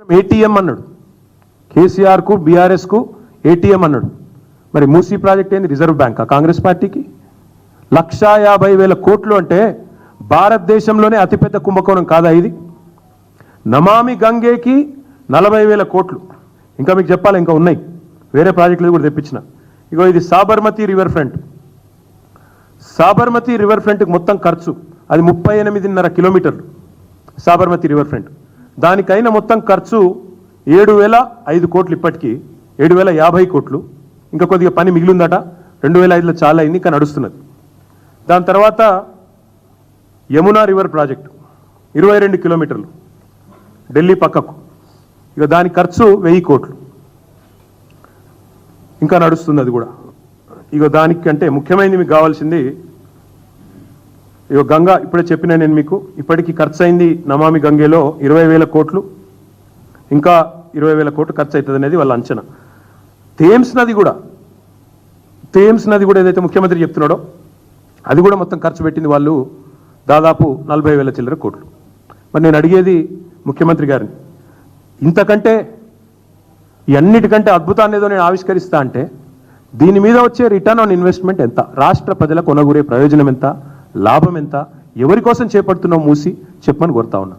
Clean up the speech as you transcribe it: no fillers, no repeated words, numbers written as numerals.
ATM అన్నాడు, కేసీఆర్కు బీఆర్ఎస్కు ఏటీఎం అన్నాడు. మరి మూసీ ప్రాజెక్ట్ ఏంది, రిజర్వ్ బ్యాంకా కాంగ్రెస్ పార్టీకి? 1,50,000 కోట్లు అంటే భారతదేశంలోనే అతిపెద్ద కుంభకోణం కాదా ఇది? నమామి గంగేకి 40,000 కోట్లు. ఇంకా మీకు చెప్పాలి, ఇంకా ఉన్నాయి వేరే ప్రాజెక్టులు కూడా తెప్పించిన. ఇగో ఇది Sabarmati river front. Sabarmati river ఫ్రంట్కి మొత్తం ఖర్చు అది 38.5 కిలోమీటర్లు సాబర్మతి రివర్ ఫ్రంట్. దానికైనా మొత్తం ఖర్చు 7,005 కోట్లు, ఇప్పటికీ 7,050 కోట్లు. ఇంకా కొద్దిగా పని మిగిలిందట, 2005లో చాలా అయింది, ఇంకా నడుస్తున్నది. దాని తర్వాత యమునా రివర్ ప్రాజెక్టు 22 కిలోమీటర్లు ఢిల్లీ పక్కకు, ఇక దాని ఖర్చు 1000 కోట్లు, ఇంకా నడుస్తుంది అది కూడా. ఇక దానికంటే ముఖ్యమైనది మీకు కావాల్సింది ఇక గంగా. ఇప్పుడే చెప్పినా నేను మీకు, ఇప్పటికీ ఖర్చు అయింది నమామి గంగేలో 20,000 కోట్లు, ఇంకా 20,000 కోట్లు ఖర్చు అవుతుంది అనేది వాళ్ళ అంచనా. థేమ్స్ నది కూడా ఏదైతే ముఖ్యమంత్రి చెప్తున్నాడో అది కూడా మొత్తం ఖర్చు పెట్టింది వాళ్ళు దాదాపు 40,000 చిల్లర కోట్లు. మరి నేను అడిగేది ముఖ్యమంత్రి గారిని, ఇంతకంటే ఈ అన్నిటికంటే అద్భుతాన్ని ఏదో నేను ఆవిష్కరిస్తా అంటే దీని మీద వచ్చే రిటర్న్ ఆన్ ఇన్వెస్ట్మెంట్ ఎంత, రాష్ట్ర ప్రజలకు కొనగూరే ప్రయోజనం ఎంత, లాభం ఎంత, ఎవరి కోసం చేపడుతున్నావు మూసి చెప్పమని కోరుతా ఉన్నా.